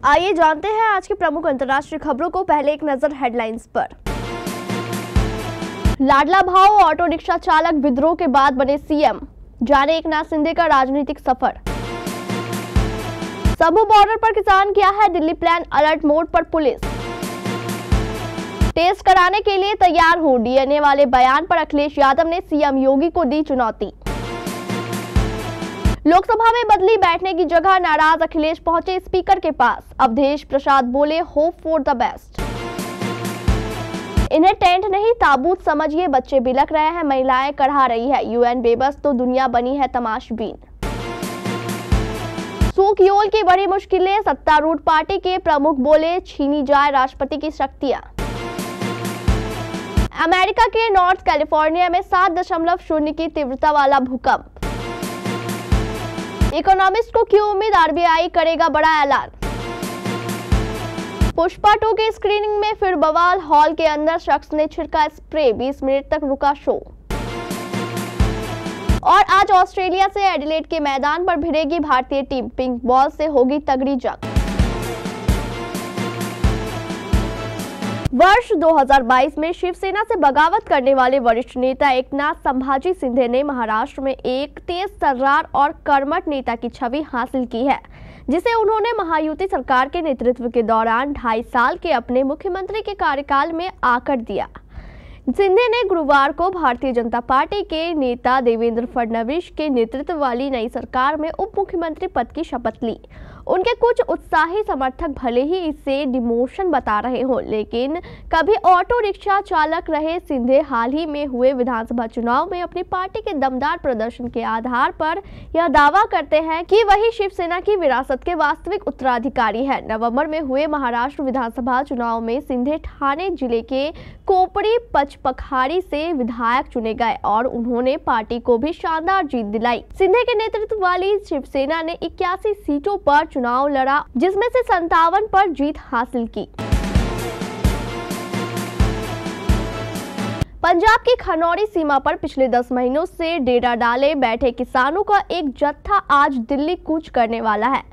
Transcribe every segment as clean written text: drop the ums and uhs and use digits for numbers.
आइए जानते हैं आज की प्रमुख अंतर्राष्ट्रीय खबरों को। पहले एक नजर हेडलाइंस पर। लाडला भाऊ ऑटो रिक्शा चालक विद्रोह के बाद बने सीएम, जाने एकनाथ शिंदे का राजनीतिक सफर। सबू बॉर्डर पर किसान किया है दिल्ली प्लान, अलर्ट मोड पर पुलिस। टेस्ट कराने के लिए तैयार हूं, डीएनए वाले बयान पर अखिलेश यादव ने सीएम योगी को दी चुनौती। लोकसभा में बदली बैठने की जगह, नाराज अखिलेश पहुंचे स्पीकर के पास। अवधेश प्रसाद बोले होप फॉर द बेस्ट। इन्हें टेंट नहीं ताबूत समझिए, बच्चे बिलख रहे हैं, महिलाएं कढ़ा रही है, यूएन बेबस तो दुनिया बनी है तमाशबीन। सुखयोल की बड़ी मुश्किलें, सत्तारूढ़ पार्टी के प्रमुख बोले छीनी जाए राष्ट्रपति की शक्तियां। अमेरिका के नॉर्थ कैलिफोर्निया में 7.0 की तीव्रता वाला भूकंप। इकोनॉमिस्ट को क्यों उम्मीद, आरबीआई करेगा बड़ा ऐलान। पुष्पा 2 की स्क्रीनिंग में फिर बवाल, हॉल के अंदर शख्स ने छिड़का स्प्रे, 20 मिनट तक रुका शो। और आज ऑस्ट्रेलिया से एडिलेड के मैदान पर भिड़ेगी भारतीय टीम, पिंक बॉल से होगी तगड़ी जंग। वर्ष 2022 में शिवसेना से बगावत करने वाले वरिष्ठ नेता एकनाथ संभाजी शिंदे ने महाराष्ट्र में एक तेज तर्रार और कर्मठ नेता की छवि हासिल की है, जिसे उन्होंने महायुति सरकार के नेतृत्व के दौरान 2.5 साल के अपने मुख्यमंत्री के कार्यकाल में आकर दिया। शिंदे ने गुरुवार को भारतीय जनता पार्टी के नेता देवेंद्र फडणवीस के नेतृत्व वाली नई सरकार में उप मुख्यमंत्री पद की शपथ ली। उनके कुछ उत्साही समर्थक भले ही इसे डिमोशन बता रहे हों, लेकिन कभी ऑटो रिक्शा चालक रहे शिंदे हाल ही में हुए विधानसभा चुनाव में अपनी पार्टी के दमदार प्रदर्शन के आधार पर यह दावा करते हैं कि वही शिवसेना की विरासत के वास्तविक उत्तराधिकारी है। नवंबर में हुए महाराष्ट्र विधानसभा चुनाव में शिंदे ठाणे जिले के कोपरी पचपखाड़ी से विधायक चुने गए और उन्होंने पार्टी को भी शानदार जीत दिलाई। शिंदे के नेतृत्व वाली शिवसेना ने 81 सीटों पर चुनाव लड़ा, जिसमें से 57 पर जीत हासिल की। पंजाब की खनौरी सीमा पर पिछले 10 महीनों से डेरा डाले बैठे किसानों का एक जत्था आज दिल्ली कूच करने वाला है।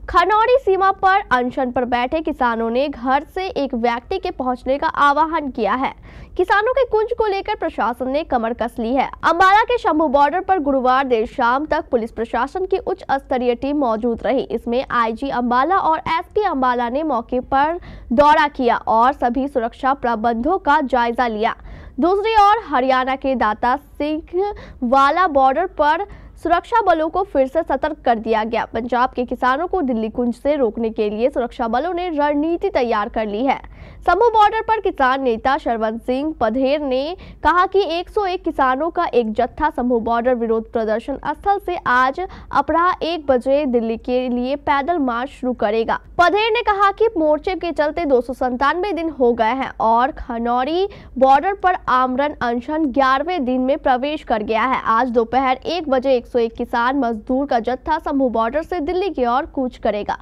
खनौरी सीमा पर अनशन पर बैठे किसानों ने घर से एक व्यक्ति के पहुंचने का आह्वान किया है। किसानों के कूच को लेकर प्रशासन ने कमर कस ली है। अंबाला के शंभू बॉर्डर पर गुरुवार देर शाम तक पुलिस प्रशासन की उच्च स्तरीय टीम मौजूद रही। इसमें आईजी अंबाला और एसपी अंबाला ने मौके पर दौरा किया और सभी सुरक्षा प्रबंधों का जायजा लिया। दूसरी ओर हरियाणा के दाता सिंह वाला बॉर्डर पर सुरक्षा बलों को फिर से सतर्क कर दिया गया। पंजाब के किसानों को दिल्ली कुंज से रोकने के लिए सुरक्षा बलों ने रणनीति तैयार कर ली है। शंभू बॉर्डर पर किसान नेता शरवंत सिंह पधेर ने कहा कि 101 किसानों का एक जत्था शंभू बॉर्डर विरोध प्रदर्शन स्थल से आज अपराह 1 बजे दिल्ली के लिए पैदल मार्च शुरू करेगा। पधेर ने कहा कि मोर्चे के चलते 297 दिन हो गए हैं और खनौरी बॉर्डर पर आमरण अनशन 11वें दिन में प्रवेश कर गया है। आज दोपहर 1 बजे 101 किसान मजदूर का जत्था शंभू बॉर्डर से दिल्ली की ओर कूच करेगा।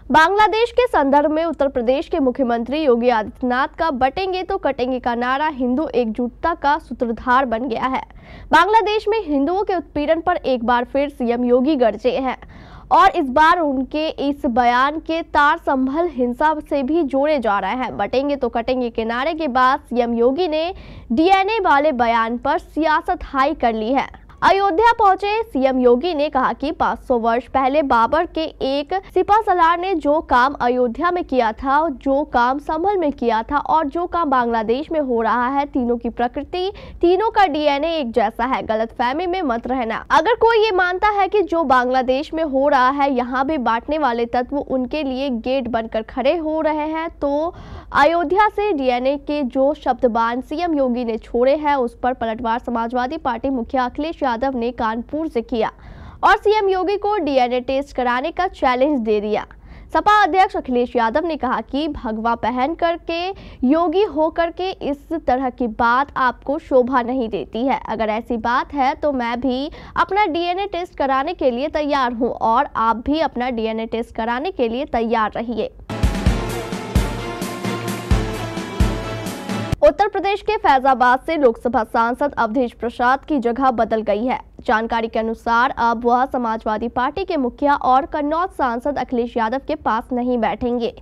बांग्लादेश के संदर्भ में उत्तर प्रदेश के मुख्यमंत्री योगी आदित्यनाथ का बटेंगे तो कटेंगे का नारा हिंदू एकजुटता का सूत्रधार बन गया है। बांग्लादेश में हिंदुओं के उत्पीड़न पर एक बार फिर सीएम योगी गरजे हैं और इस बार उनके इस बयान के तार संभल हिंसा से भी जोड़े जा रहे हैं। बटेंगे तो कटेंगे के नारे के बाद सीएम योगी ने डीएनए वाले बयान पर सियासत हाई कर ली है। अयोध्या पहुंचे सीएम योगी ने कहा कि 500 वर्ष पहले बाबर के एक सिपाहसालार ने जो काम अयोध्या में किया था, जो काम संभल में किया था और जो काम बांग्लादेश में हो रहा है, तीनों की प्रकृति, तीनों का डीएनए एक जैसा है। गलतफहमी में मत रहना। अगर कोई ये मानता है कि जो बांग्लादेश में हो रहा है यहाँ भी बांटने वाले तत्व उनके लिए गेट बनकर खड़े हो रहे हैं, तो अयोध्या से डीएनए के जो शब्दबान सीएम योगी ने छोड़े हैं उस पर पलटवार समाजवादी पार्टी मुखिया अखिलेश यादव ने कानपुर से किया और सीएम योगी को डीएनए टेस्ट कराने का चैलेंज दे दिया। सपा अध्यक्ष अखिलेश यादव ने कहा कि भगवा पहन करके योगी होकर के इस तरह की बात आपको शोभा नहीं देती है। अगर ऐसी बात है तो मैं भी अपना डीएनए टेस्ट कराने के लिए तैयार हूं और आप भी अपना डीएनए टेस्ट कराने के लिए तैयार रहिए। उत्तर प्रदेश के फैजाबाद से लोकसभा सांसद अवधेश प्रसाद की जगह बदल गई है। जानकारी के अनुसार अब वह समाजवादी पार्टी के मुखिया और कन्नौज सांसद अखिलेश यादव के पास नहीं बैठेंगे।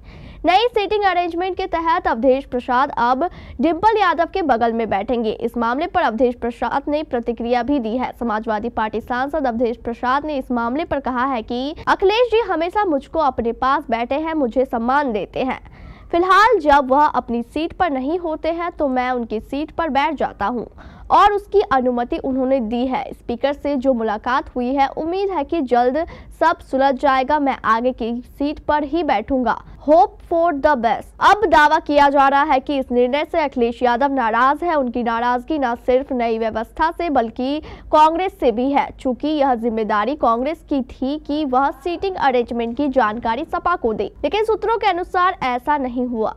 नई सीटिंग अरेंजमेंट के तहत अवधेश प्रसाद अब डिंपल यादव के बगल में बैठेंगे। इस मामले पर अवधेश प्रसाद ने प्रतिक्रिया भी दी है। समाजवादी पार्टी सांसद अवधेश प्रसाद ने इस मामले पर कहा है कि अखिलेश जी हमेशा मुझको अपने पास बैठे हैं, मुझे सम्मान देते हैं। फिलहाल जब वह अपनी सीट पर नहीं होते हैं तो मैं उनकी सीट पर बैठ जाता हूं और उसकी अनुमति उन्होंने दी है। स्पीकर से जो मुलाकात हुई है, उम्मीद है कि जल्द सब सुलझ जाएगा। मैं आगे की सीट पर ही बैठूंगा। Hope for the best. अब दावा किया जा रहा है कि इस निर्णय से अखिलेश यादव नाराज है। उनकी नाराजगी न सिर्फ नई व्यवस्था से बल्कि कांग्रेस से भी है, चूंकि यह जिम्मेदारी कांग्रेस की थी कि वह सीटिंग अरेंजमेंट की जानकारी सपा को दे, लेकिन सूत्रों के अनुसार ऐसा नहीं हुआ।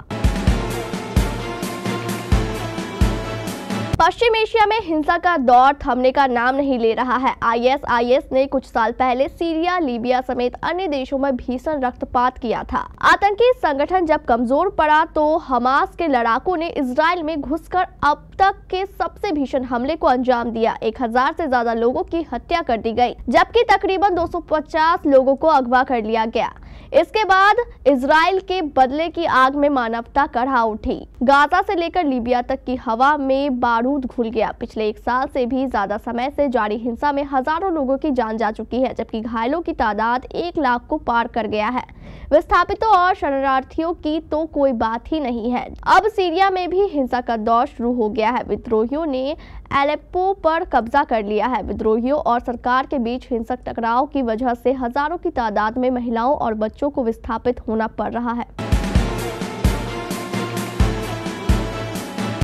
पश्चिम एशिया में हिंसा का दौर थमने का नाम नहीं ले रहा है। आईएसआईएस ने कुछ साल पहले सीरिया, लीबिया समेत अन्य देशों में भीषण रक्तपात किया था। आतंकी संगठन जब कमजोर पड़ा तो हमास के लड़ाकों ने इजराइल में घुसकर अब तक के सबसे भीषण हमले को अंजाम दिया। 1000 से ज्यादा लोगों की हत्या कर दी गई, जबकि तकरीबन 250 लोगों को अगवा कर लिया गया। इसके बाद इजराइल के बदले की आग में मानवता कढ़ा उठी। गाजा से लेकर लीबिया तक की हवा में बारूद घुल गया। पिछले 1 साल से भी ज्यादा समय से जारी हिंसा में हजारों लोगों की जान जा चुकी है, जबकि घायलों की तादाद 1 लाख को पार कर गया है। विस्थापितों और शरणार्थियों की तो कोई बात ही नहीं है। अब सीरिया में भी हिंसा का दौर शुरू हो गया है। विद्रोहियों ने एलेप्पो पर कब्जा कर लिया है। विद्रोहियों और सरकार के बीच हिंसक टकराव की वजह से हजारों की तादाद में महिलाओं और बच्चों को विस्थापित होना पड़ रहा है।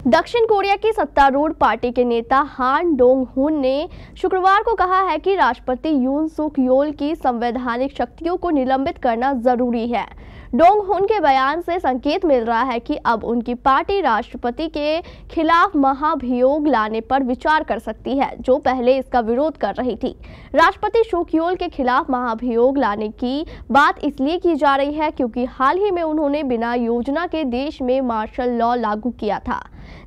दक्षिण कोरिया की सत्तारूढ़ पार्टी के नेता हान डोंग-हुन ने शुक्रवार को कहा है कि राष्ट्रपति यून सुक योल की संवैधानिक शक्तियों को निलंबित करना जरूरी है। डोंग-हुन के बयान से संकेत मिल रहा है कि अब उनकी पार्टी राष्ट्रपति के खिलाफ महाभियोग लाने पर विचार कर सकती है, जो पहले इसका विरोध कर रही थी। राष्ट्रपति सुक योल के खिलाफ महाभियोग लाने की बात इसलिए की जा रही है क्योंकि हाल ही में उन्होंने बिना योजना के देश में मार्शल लॉ लागू किया था,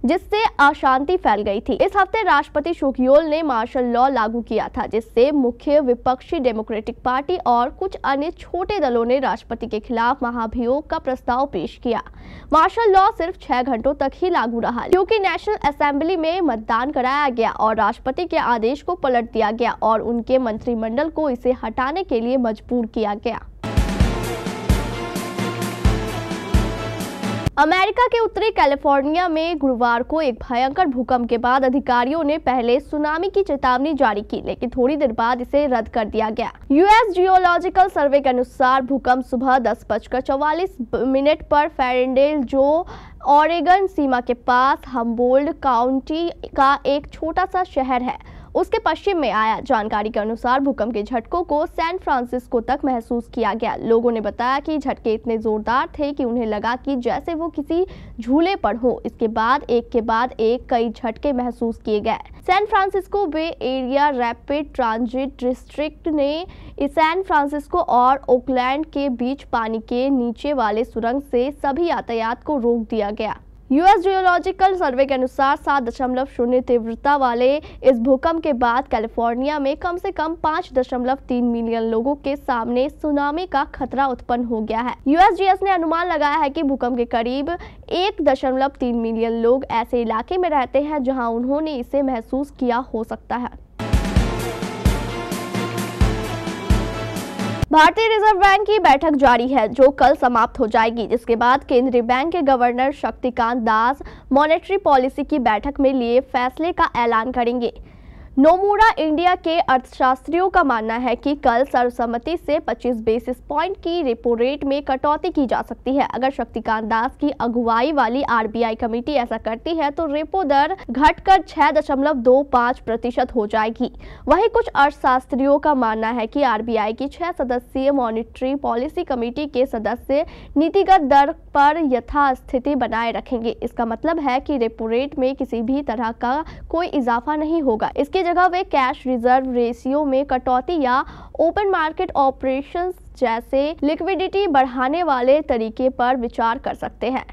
जिससे अशांति फैल गई थी। इस हफ्ते राष्ट्रपति सुक योल ने मार्शल लॉ लागू किया था, जिससे मुख्य विपक्षी डेमोक्रेटिक पार्टी और कुछ अन्य छोटे दलों ने राष्ट्रपति के खिलाफ महाभियोग का प्रस्ताव पेश किया। मार्शल लॉ सिर्फ 6 घंटों तक ही लागू रहा, क्योंकि नेशनल असेंबली में मतदान कराया गया और राष्ट्रपति के आदेश को पलट दिया गया और उनके मंत्रिमंडल को इसे हटाने के लिए मजबूर किया गया। अमेरिका के उत्तरी कैलिफोर्निया में गुरुवार को एक भयंकर भूकंप के बाद अधिकारियों ने पहले सुनामी की चेतावनी जारी की, लेकिन थोड़ी देर बाद इसे रद्द कर दिया गया। यूएस जियोलॉजिकल सर्वे के अनुसार भूकंप सुबह 10:44 पर फेरेंडेल, जो ओरेगन सीमा के पास हम्बोल्ट काउंटी का एक छोटा सा शहर है, उसके पश्चिम में आया। जानकारी के अनुसार भूकंप के झटकों को सैन फ्रांसिस्को तक महसूस किया गया। लोगों ने बताया कि झटके इतने जोरदार थे कि उन्हें लगा कि जैसे वो किसी झूले पर हो। इसके बाद एक के बाद एक कई झटके महसूस किए गए। सैन फ्रांसिस्को बे एरिया रैपिड ट्रांजिट डिस्ट्रिक्ट ने सैन फ्रांसिस्को और ओकलैंड के बीच पानी के नीचे वाले सुरंग से सभी यातायात को रोक दिया गया। यूएस जियोलॉजिकल सर्वे के अनुसार 7.0 तीव्रता वाले इस भूकंप के बाद कैलिफोर्निया में कम से कम 5.3 मिलियन लोगों के सामने सुनामी का खतरा उत्पन्न हो गया है। यूएसजीएस ने अनुमान लगाया है कि भूकंप के करीब 1.3 मिलियन लोग ऐसे इलाके में रहते हैं जहां उन्होंने इसे महसूस किया हो सकता है। भारतीय रिजर्व बैंक की बैठक जारी है, जो कल समाप्त हो जाएगी, जिसके बाद केंद्रीय बैंक के governor Shaktikanta Das monetary policy की बैठक में लिए फैसले का ऐलान करेंगे। नोमुरा इंडिया के अर्थशास्त्रियों का मानना है कि कल सर्वसम्मति से 25 बेसिस पॉइंट की रेपो रेट में कटौती की जा सकती है। अगर शक्तिकांत दास की अगुवाई वाली आरबीआई कमेटी ऐसा करती है तो रेपो दर घटकर 6.25% हो जाएगी। वहीं कुछ अर्थशास्त्रियों का मानना है कि आरबीआई की 6 सदस्यीय मॉनेटरी पॉलिसी कमेटी के सदस्य नीतिगत दर पर यथास्थिति बनाए रखेंगे। इसका मतलब है कि रेपो रेट में किसी भी तरह का कोई इजाफा नहीं होगा। इसकी जगह वे कैश रिजर्व रेशियो में कटौती या ओपन मार्केट ऑपरेशंस जैसे लिक्विडिटी बढ़ाने वाले तरीके पर विचार कर सकते हैं।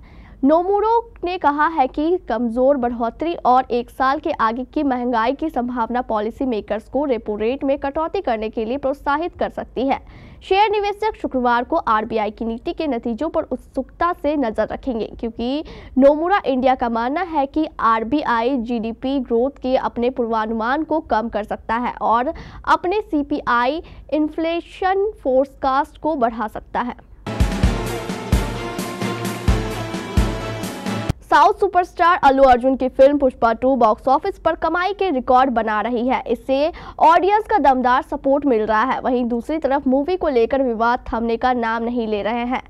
नोमुरो ने कहा है कि कमजोर बढ़ोतरी और एक साल के आगे की महंगाई की संभावना पॉलिसी मेकर्स को रेपो रेट में कटौती करने के लिए प्रोत्साहित कर सकती है। शेयर निवेशक शुक्रवार को आरबीआई की नीति के नतीजों पर उत्सुकता से नजर रखेंगे, क्योंकि नोमुरा इंडिया का मानना है कि आरबीआई जीडीपी ग्रोथ के अपने पूर्वानुमान को कम कर सकता है और अपने सीपीआई इन्फ्लेशन फोरकास्ट को बढ़ा सकता है। साउथ सुपरस्टार अल्लू अर्जुन की फिल्म पुष्पा 2 बॉक्स ऑफिस पर कमाई के रिकॉर्ड बना रही है। इससे ऑडियंस का दमदार सपोर्ट मिल रहा है। वहीं दूसरी तरफ मूवी को लेकर विवाद थमने का नाम नहीं ले रहे हैं।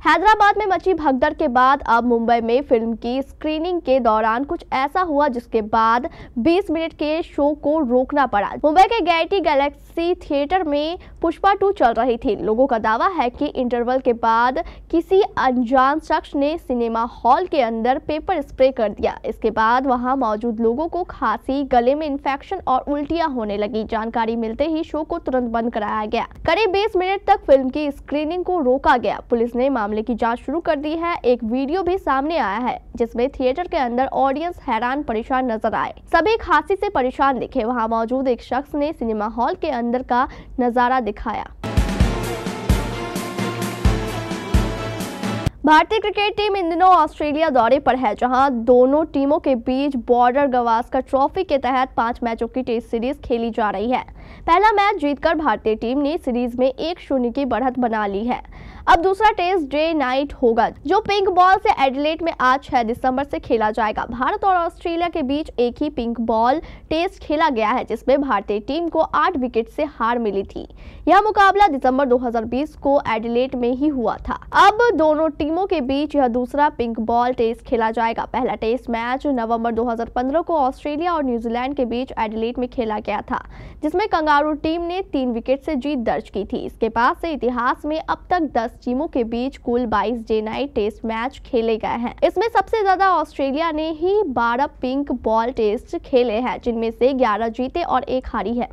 हैदराबाद में मची भगदड़ के बाद अब मुंबई में फिल्म की स्क्रीनिंग के दौरान कुछ ऐसा हुआ जिसके बाद 20 मिनट के शो को रोकना पड़ा। मुंबई के गैयटी गैलेक्सी थिएटर में पुष्पा 2 चल रही थी। लोगों का दावा है कि इंटरवल के बाद किसी अनजान शख्स ने सिनेमा हॉल के अंदर पेपर स्प्रे कर दिया। इसके बाद वहां मौजूद लोगों को खांसी, गले में इन्फेक्शन और उल्टियां होने लगी। जानकारी मिलते ही शो को तुरंत बंद कराया गया। करीब 20 मिनट तक फिल्म की स्क्रीनिंग को रोका गया। पुलिस ने मामले की जांच शुरू कर दी है। एक वीडियो भी सामने आया है जिसमें थिएटर के अंदर ऑडियंस हैरान परेशान नजर आए। सभी खांसी से परेशान दिखे। वहां मौजूद एक शख्स ने सिनेमा हॉल के अंदर का नजारा दिखाया। भारतीय क्रिकेट टीम इन दिनों ऑस्ट्रेलिया दौरे पर है, जहां दोनों टीमों के बीच बॉर्डर गवास्कर ट्रॉफी के तहत 5 मैचों की टेस्ट सीरीज खेली जा रही है। पहला मैच जीतकर भारतीय टीम ने सीरीज में 1-0 की बढ़त बना ली है। अब दूसरा टेस्ट डे नाइट होगा, जो पिंक बॉल से एडिलेड में आज 6 दिसंबर से खेला जाएगा। भारत और ऑस्ट्रेलिया के बीच एक ही पिंक बॉल टेस्ट खेला गया है, जिसमें भारतीय टीम को 8 विकेट से हार मिली थी। यह मुकाबला दिसंबर 2020 को एडिलेड में ही हुआ था। अब दोनों टीमों के बीच यह दूसरा पिंक बॉल टेस्ट खेला जाएगा। पहला टेस्ट मैच नवंबर 2015 को ऑस्ट्रेलिया और न्यूजीलैंड के बीच एडिलेड में खेला गया था, जिसमें कंगारू टीम ने 3 विकेट से जीत दर्ज की थी। इसके बाद से इतिहास में अब तक 10 टीमों के बीच कुल 22 डे नाइट टेस्ट मैच खेले गए हैं। इसमें सबसे ज्यादा ऑस्ट्रेलिया ने ही 12 पिंक बॉल टेस्ट खेले हैं, जिनमें से 11 जीते और 1 हारी है।